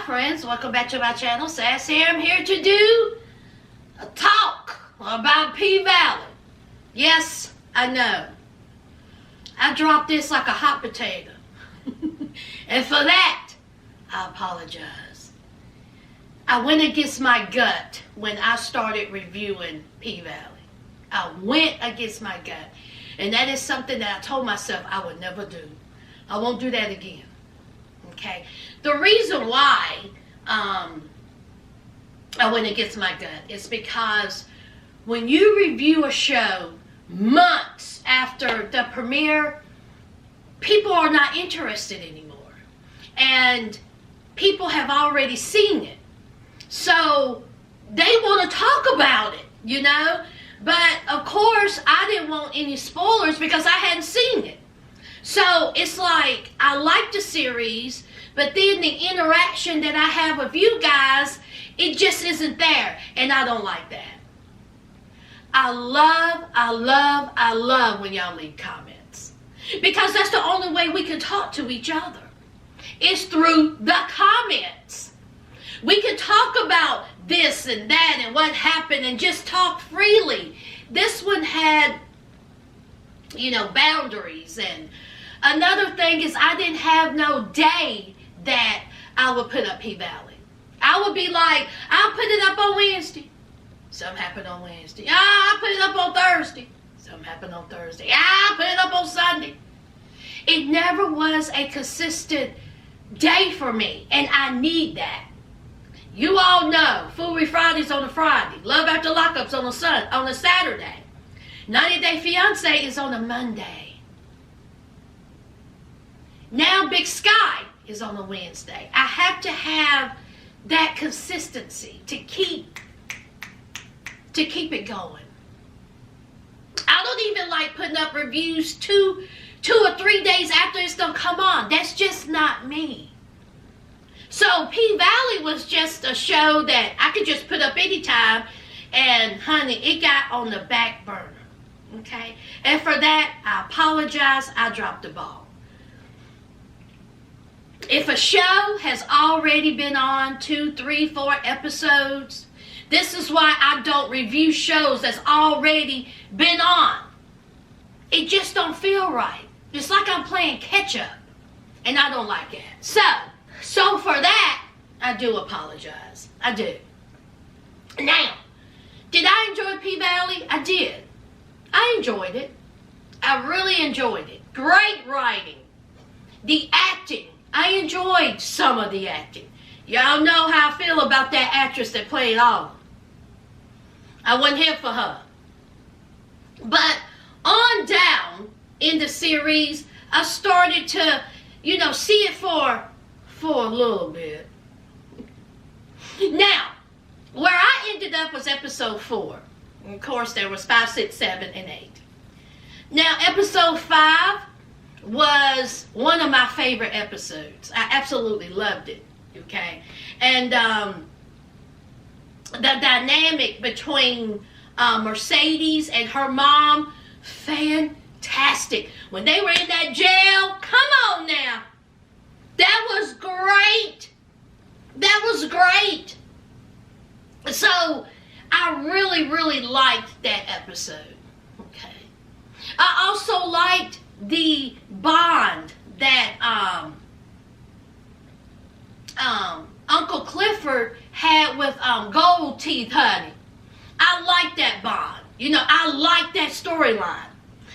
Hi friends, welcome back to my channel. Sass here. I'm here to do a talk about P-Valley. Yes, I know. I dropped this like a hot potato. And for that, I apologize. I went against my gut when I started reviewing P-Valley. I went against my gut. And that is something that I told myself I would never do. I won't do that again. Okay? The reason why I went against my gut is because when you review a show months after the premiere, people are not interested anymore. And people have already seen it. So they want to talk about it, you know? But of course, I didn't want any spoilers because I hadn't seen it. So it's like, I like the series, but then the interaction that I have with you guys, it just isn't there. And I don't like that. I love when y'all leave comments. Because that's the only way we can talk to each other. It's through the comments. We can talk about this and that and what happened and just talk freely. This one had, you know, boundaries. And another thing is I didn't have no day that I would put up P-Valley. I would be like, I'll put it up on Wednesday. Something happened on Wednesday. I'll put it up on Thursday. Something happened on Thursday. I'll put it up on Sunday. It never was a consistent day for me, and I need that. You all know, Foolery Fridays on a Friday. Love After Lockups on a Saturday. 90 Day Fiance is on a Monday. Now Big Sky is on a Wednesday. I have to have that consistency to keep it going. I don't even like putting up reviews two or 3 days after it's gonna come on. That's just not me. So P-Valley was just a show that I could just put up anytime, and honey, it got on the back burner. Okay? And for that, I apologize. I dropped the ball. If a show has already been on 2, 3, 4 episodes, this is why I don't review shows that's already been on. It just don't feel right. It's like I'm playing catch up, and I don't like it. So for that, I do apologize. I do. Now, did I enjoy P-Valley? I did. I enjoyed it. I really enjoyed it. Great writing. The acting. I enjoyed some of the acting. Y'all know how I feel about that actress that played Autumn. I wasn't here for her. But on down in the series, I started to, you know, see it for a little bit. Now, where I ended up was episode 4. Of course, there was 5, 6, 7, and 8. Now, episode 5 was one of my favorite episodes. I absolutely loved it. Okay, and the dynamic between Mercedes and her mom, fantastic. When they were in that jail, come on now. That was great. That was great. So, I really liked that episode. Okay. I also liked the bond that Uncle Clifford had with Gold Teeth Honey. I like that bond. You know, I like that storyline.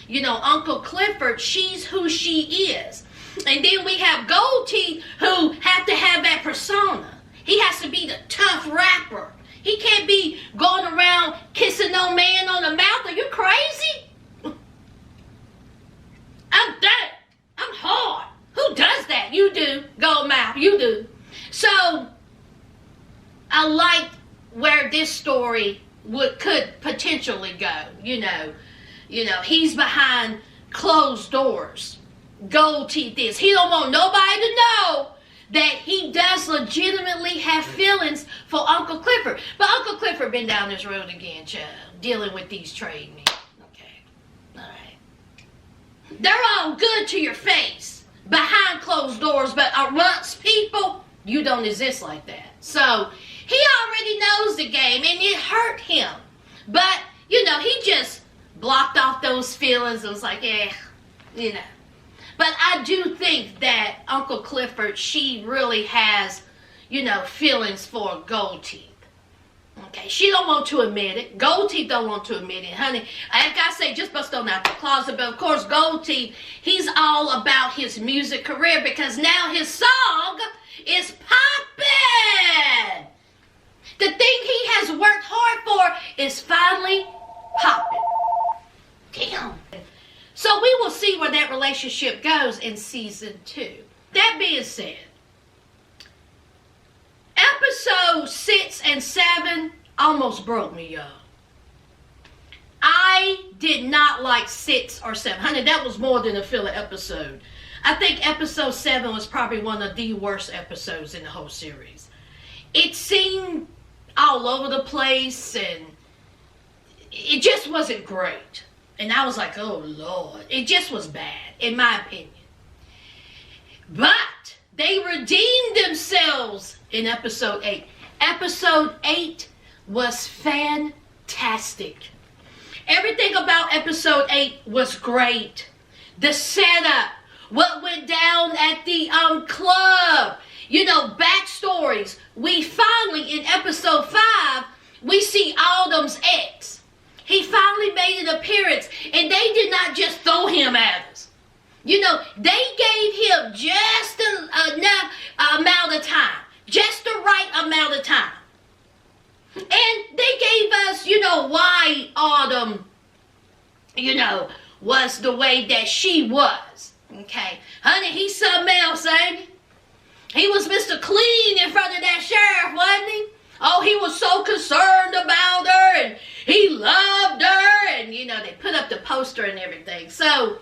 You know, Uncle Clifford, she's who she is. And then we have Gold Teeth, who have to have that persona. He has to be the tough rapper. He can't be going around kissing no man on the mouth. Are you crazy? I'm that. I'm hard. Who does that? You do. Gold mouth. You do. So, I liked where this story could potentially go. You know, he's behind closed doors. Gold Teeth is. He don't want nobody to know that he does legitimately have feelings for Uncle Clifford. But Uncle Clifford been down this road again, child, dealing with these trade men. Okay. All right. They're all good to your face behind closed doors, but amongst people, You don't exist like that. So he already knows the game, and it hurt him. But, you know, he just blocked off those feelings. It was like, you know. But I do think that Uncle Clifford, she really has, you know, feelings for Gold Teeth. Okay, she don't want to admit it. Gold Teeth don't want to admit it, honey. Like I say, just bust on out the closet. But of course, Gold Teeth, he's all about his music career because now his song is popping. The thing he has worked hard for is finally popping. Damn. So we will see where that relationship goes in season 2. That being said, episode 6 and 7 almost broke me, y'all. I did not like 6 or 7. Honey, that was more than a filler episode. I think episode 7 was probably one of the worst episodes in the whole series. It seemed all over the place and it just wasn't great. And I was like, oh Lord, it just was bad, in my opinion. But they redeemed themselves in episode 8. Episode 8 was fantastic. Everything about episode 8 was great. The setup, what went down at the club, you know, backstories. We finally, in episode 5, we see Autumn's ex. He finally made an appearance, and they did not just throw him at us. You know, they gave him just enough amount of time, just the right amount of time. And they gave us, you know, why Autumn, you know, was the way that she was. Okay, honey, he's something else, ain't he? He was Mr. Clean in front of that sheriff, wasn't he? Oh, he was so concerned about her, and he loved her, and, you know, they put up the poster and everything. So,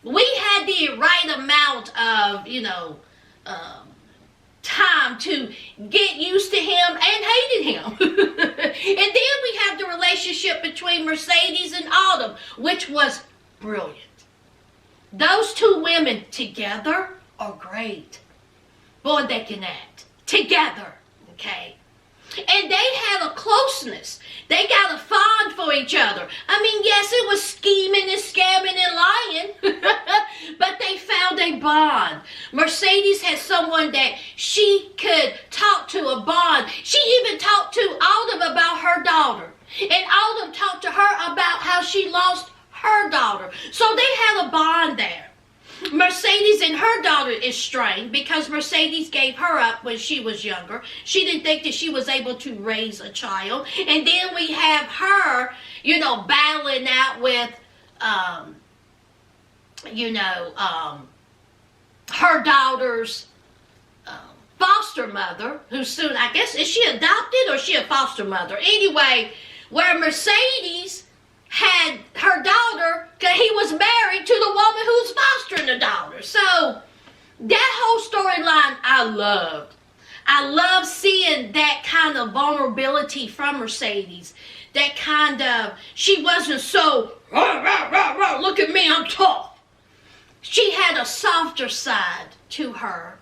we had the right amount of, you know, time to get used to him and hated him. And then we have the relationship between Mercedes and Autumn, which was brilliant. Those two women together are great. Boy, they can act. Together, okay? And they had a closeness. They got a fond for each other. I mean, yes, it was scheming and scamming and lying, but they found a bond. Mercedes had someone that she could talk to, a bond. She even talked to Autumn about her daughter. And Autumn talked to her about how she lost her daughter. So they had a bond there. Mercedes and her daughter is strained because Mercedes gave her up when she was younger. She didn't think that she was able to raise a child. And then we have her, you know, battling out with, her daughter's foster mother, who soon, I guess, is she adopted or is she a foster mother? Anyway, where Mercedes had her daughter, he was married to the woman who's fostering the daughter. So that whole storyline I loved. I love seeing that kind of vulnerability from Mercedes. That kind of, she wasn't so, rah, rah, rah, rah, look at me, I'm tough. She had a softer side to her,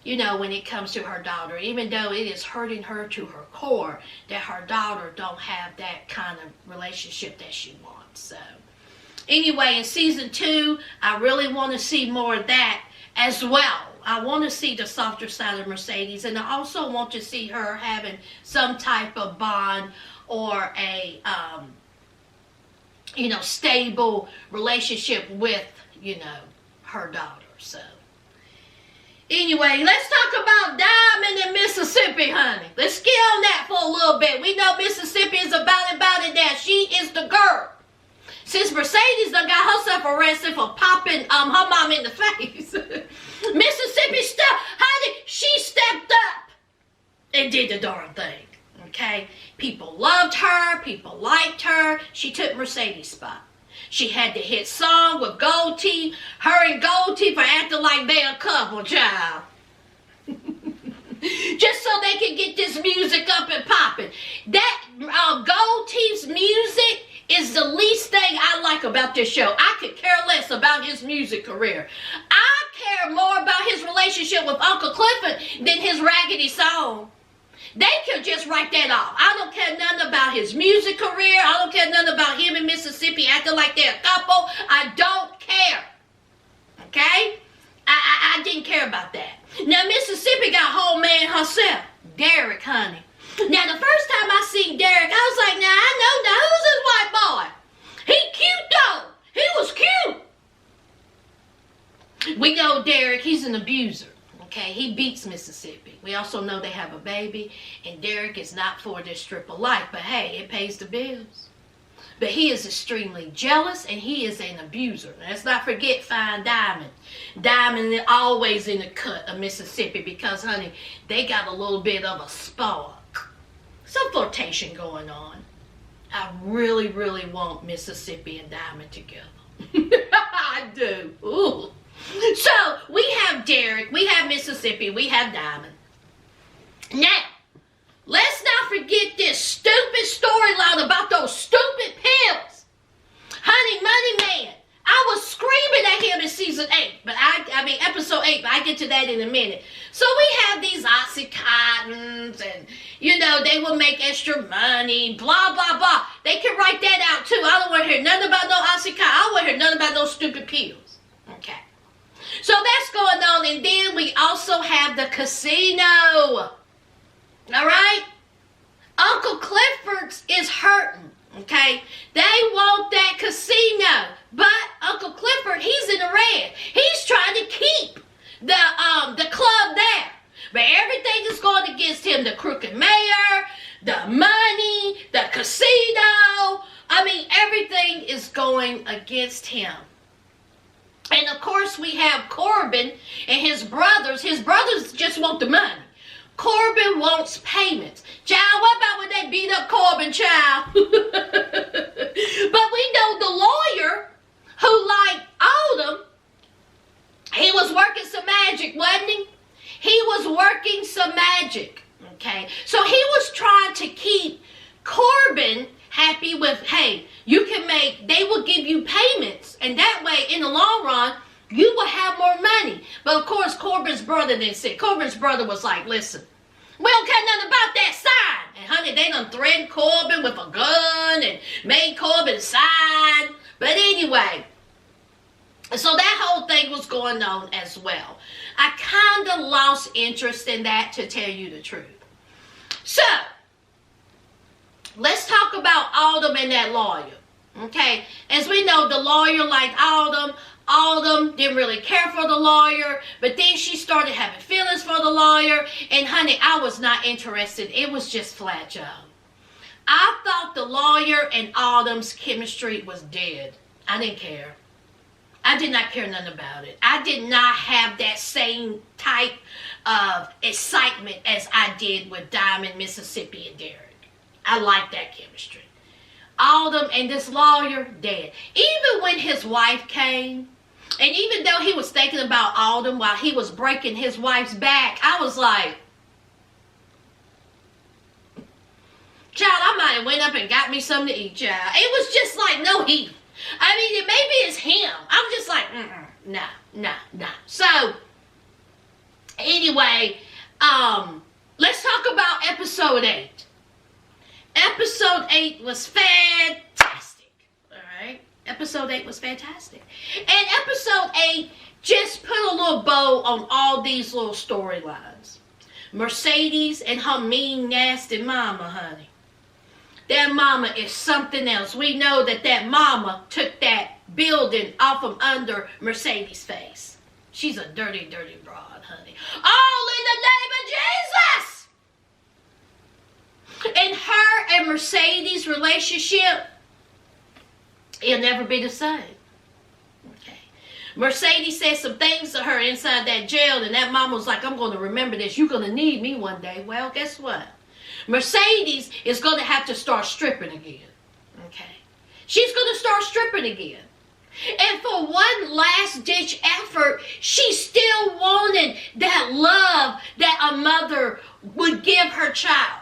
you know, when it comes to her daughter, even though it is hurting her to her core that her daughter don't have that kind of relationship that she wants. So anyway, in season 2, I really want to see more of that as well. I want to see the softer side of Mercedes, and I also want to see her having some type of bond or a, stable relationship with, her daughter. So anyway, let's talk about Diamond in Mississippi, honey. Let's get on that for a little bit. We know Mississippi is about it now. She is the girl. Since Mercedes done got herself arrested for popping her mom in the face, Mississippi she stepped up and did the darn thing. Okay? People loved her. People liked her. She took Mercedes' spot. She had the hit song with Gold Teeth. Her and Gold Teeth are acting like they're a couple, child. Just so they can get this music up and popping. That Gold Teeth's music is the least thing I like about this show. I could care less about his music career. I care more about his relationship with Uncle Clifford than his raggedy song. They could just write that off. I don't care nothing about his music career. I don't care nothing about him in Mississippi acting like they're a couple. I don't care. Okay? I didn't care about that. Now, Mississippi got home man herself. Derek, honey. Now, the first time I seen Derek, I was like, now, I know, now, who's this white boy? He cute, though. He was cute. We know Derek, he's an abuser. Okay, he beats Mississippi. We also know they have a baby, and Derek is not for this triple life, but hey, it pays the bills. But he is extremely jealous, and he is an abuser. Let's not forget Fine Diamond. Diamond is always in the cut of Mississippi because, honey, they got a little bit of a spark. Some flirtation going on. I really, really want Mississippi and Diamond together. I do. Ooh. So, we have Derek, we have Mississippi, we have Diamond. Now, let's not forget this stupid storyline about those stupid pills. Honey, Money Man, I was screaming at him in season 8, but I mean episode 8, but I get to that in a minute. So we have these Oxycontins, and, you know, they will make extra money, blah, blah, blah. They can write that out, too. I don't want to hear nothing about no Oxycontin. I don't want to hear nothing about those stupid pills. Okay. So that's going on, and then we also have the casino. All right? Uncle Clifford's is hurting, okay? They want that casino, but Uncle Clifford, he's in the red. He's trying to keep the club there, but everything is going against him. The crooked mayor, the money, the casino. I mean, everything is going against him. And of course, we have Corbin and his brothers. His brothers just want the money. Corbin wants payments. Child, what about when they beat up Corbin, child? But we know the lawyer who liked Autumn, he was working some magic, wasn't he? He was working some magic, okay? So he was trying to keep Corbin happy with, hey, you can make, they will give you payments, and that way, in the long run, you will have more money. But of course, Corbin's brother didn't say. Corbin's brother was like, listen, we don't care nothing about that sign. And honey, they done threatened Corbin with a gun and made Corbin sign. But anyway, so that whole thing was going on as well. I kind of lost interest in that, to tell you the truth. So, let's talk about Autumn and that lawyer. Okay, as we know, the lawyer liked Autumn. Autumn didn't really care for the lawyer, but then she started having feelings for the lawyer, and honey, I was not interested. It was just flat job. I thought the lawyer and Autumn's chemistry was dead. I didn't care. I did not care nothing about it. I did not have that same type of excitement as I did with Diamond, Mississippi, and Derek. I like that chemistry. Autumn and this lawyer, dead. Even when his wife came, and even though he was thinking about Autumn while he was breaking his wife's back, I was like, child, I might have went up and got me something to eat, child. It was just like no heat. I mean, maybe it's him. I'm just like, nah. So, anyway, let's talk about episode 8. Episode 8 was fantastic. Alright? Episode 8 was fantastic. And episode 8 just put a little bow on all these little storylines. Mercedes and her mean, nasty mama, honey. That mama is something else. We know that mama took that building off from under Mercedes' face. She's a dirty, dirty broad, honey. All in the name of Jesus! And her and Mercedes' relationship, it'll never be the same. Okay. Mercedes said some things to her inside that jail, and that mama was like, I'm going to remember this. You're going to need me one day. Well, guess what? Mercedes is going to have to start stripping again. Okay. She's going to start stripping again. And for one last ditch effort, she still wanted that love that a mother would give her child.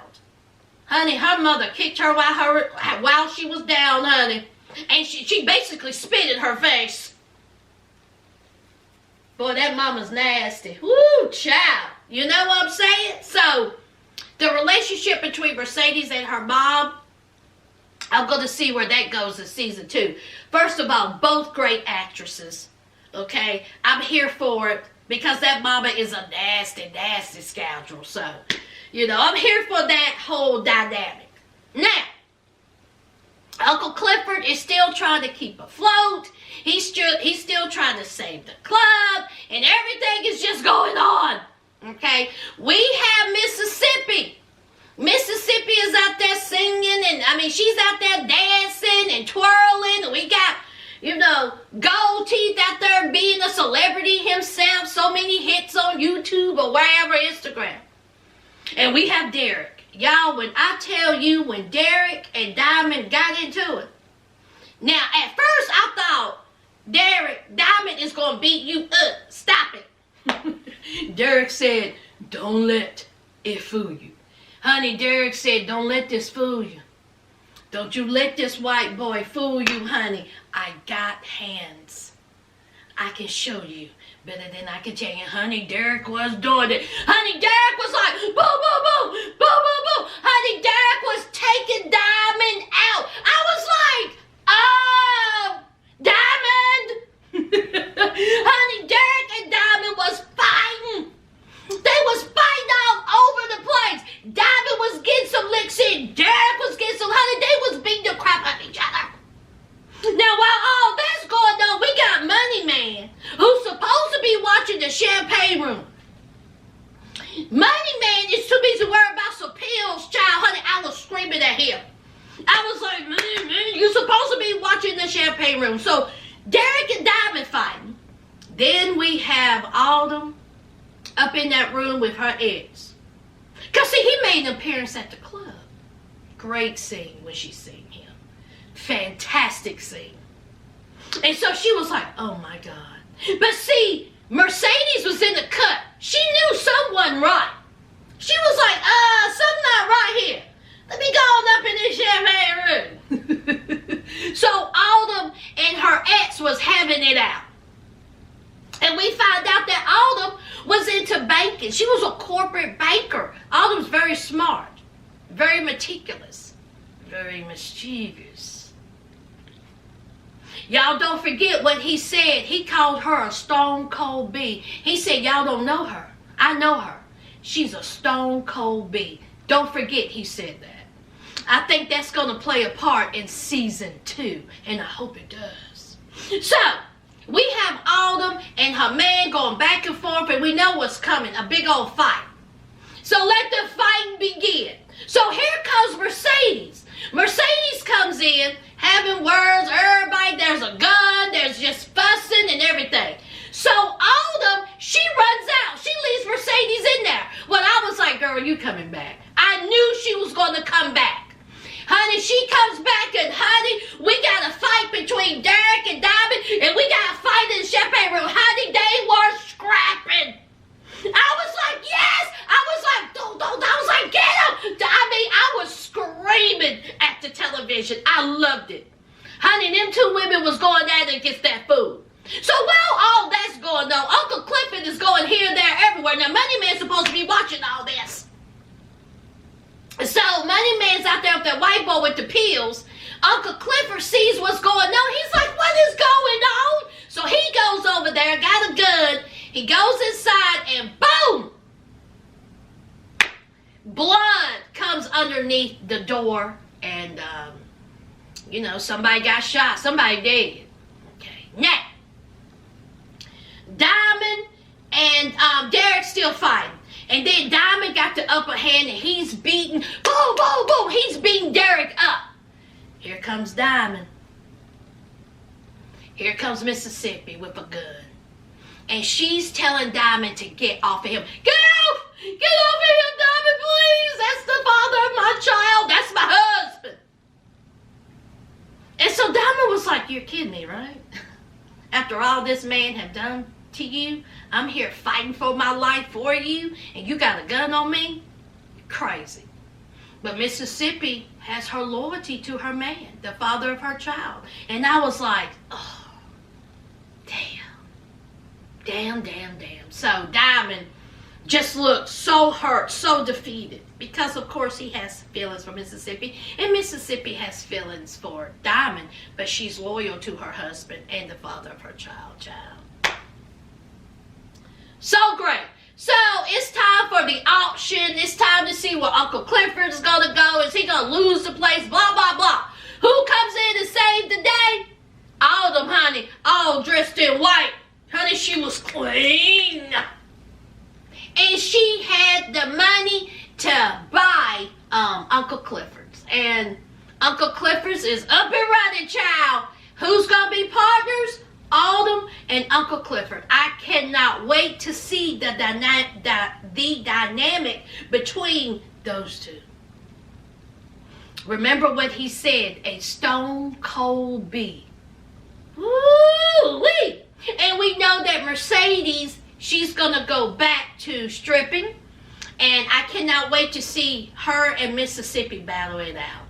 Honey, her mother kicked her while she was down, honey. And she basically spit in her face. Boy, that mama's nasty. Woo, child. You know what I'm saying? So, the relationship between Mercedes and her mom, I'm going to see where that goes in season 2. First of all, both great actresses. Okay? I'm here for it because that mama is a nasty, nasty scoundrel. So, I'm here for that whole dynamic. Now, Uncle Clifford is still trying to keep afloat. He's still trying to save the club. And everything is just going on. Okay? We have Mississippi. Mississippi is out there singing. And, she's out there dancing and twirling. And we got, Gold Teeth out there being a celebrity himself. So many hits on YouTube or wherever, Instagram. And we have Derek. Y'all, when I tell you, when Derek and Diamond got into it. Now, at first, I thought, Diamond is going to beat you up. Stop it. Derek said, don't let it fool you. Honey, Derek said, don't let this fool you. Don't you let this white boy fool you, honey. I got hands. I can show you better than I can tell you. Honey, Derek was doing it. Honey, Derek was like, boom, boom, boom, boom, boom, boom. Honey, Derek was taking Diamond out. I was like, Diamond. Honey, Derek and Diamond was fighting. They was fighting all over the place. Diamond was getting some licks in. Derek was getting some, honey, they was beating the crap out of each other. Now, while all that's going on, we got Money Man, who's supposed to be watching the champagne room. Money Man is too busy worried about some pills, child. Honey, I was screaming at him. I was like, man, you're supposed to be watching the champagne room. So, Derek and Diamond fighting. Then we have Autumn up in that room with her ex. Because, see, he made an appearance at the club. Great scene when she seen him. Fantastic scene. And so she was like, oh my God. But see, Mercedes was in the cut. She knew someone right. She was like, something not right here. Let me go on up in this champagne room. So Autumn and her ex was having it out. And we found out that Autumn was into banking. She was a corporate banker. Autumn's very smart, very meticulous, very mischievous. Y'all don't forget what he said. He called her a stone cold bee. He said, y'all don't know her. I know her. She's a stone cold bee. Don't forget he said that. I think that's going to play a part in season 2. And I hope it does. So, we have Autumn and her man going back and forth. And we know what's coming. A big old fight. So let the fighting begin. So here comes Mercedes. Mercedes comes in, having words, everybody, there's a gun, there's just fussing and everything. So Autumn, she runs out. She leaves Mercedes in there. Well, I was like, girl, you coming back. I knew she was going to come back. Honey, she comes back and, honey, we got a fight between Derek and Diamond, and we got a fight in the champagne room. Honey, they were scrapping. I was like, yes. I was like, don't. I was like, get him. I was screaming at the television. I loved it. Honey, them two women was going at it against that food. So while all that's going on, Uncle Clifford is going here, there, everywhere. Now, Money Man's supposed to be watching all this. So Money Man's out there with that white boy with the pills. Uncle Clifford sees what's going on. He's like, what is going on? So he goes over there, got a gun. He goes inside and boom! Blood comes underneath the door and, somebody got shot. Somebody dead. Okay, now, Diamond and Derek's still fighting. And then Diamond got the upper hand and he's beating, boom, boom, boom, he's beating Derek up. Here comes Diamond. Here comes Mississippi with a gun. And she's telling Diamond to get off of him. Get off! Get off of him, Diamond, please! That's the father of my child. That's my husband. And so Diamond was like, you're kidding me, right? After all this man have done to you, I'm here fighting for my life for you, and you got a gun on me? You're crazy. But Mississippi has her loyalty to her man, the father of her child. And I was like, oh, damn. Damn. So Diamond just looked so hurt, so defeated. Because, of course, he has feelings for Mississippi. And Mississippi has feelings for Diamond. But she's loyal to her husband and the father of her child. So great. So it's time for the auction. It's time to see where Uncle Clifford is going to go. Is he going to lose the place? Blah, blah, blah. Who comes in to save the day? Autumn, honey. All dressed in white. Honey, she was clean. And she had the money to buy Uncle Clifford's. And Uncle Clifford's is up and running, child. Who's going to be partners? Autumn and Uncle Clifford. I cannot wait to see the dynamic between those two. Remember what he said, a stone cold bee. Woo-wee! And we know that Mercedes, she's going to go back to stripping. And I cannot wait to see her and Mississippi battle it out.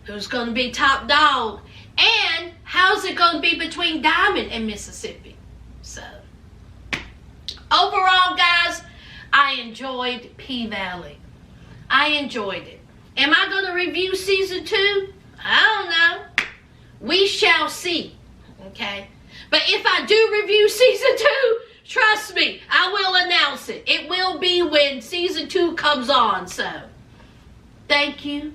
Who's going to be top dog? And how's it going to be between Diamond and Mississippi? So, overall, guys, I enjoyed P-Valley. I enjoyed it. Am I going to review season 2? I don't know. We shall see. Okay? But if I do review season 2, trust me, I will announce it. It will be when season 2 comes on. So, thank you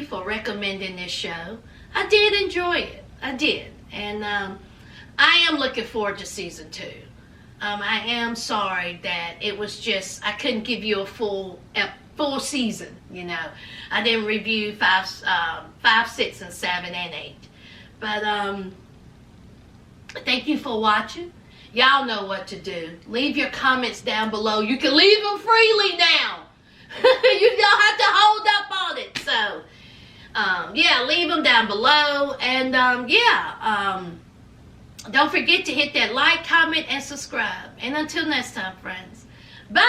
for recommending this show. I did enjoy it. I did. And I am looking forward to season 2. I am sorry that it was just, I couldn't give you a full season, you know. I didn't review 5, 6, and 7, and 8. But thank you for watching. Y'all know what to do. Leave your comments down below. You can leave them freely now. You don't have to hold up on it. So, yeah, leave them down below. And, don't forget to hit that like, comment, and subscribe. And until next time, friends. Bye!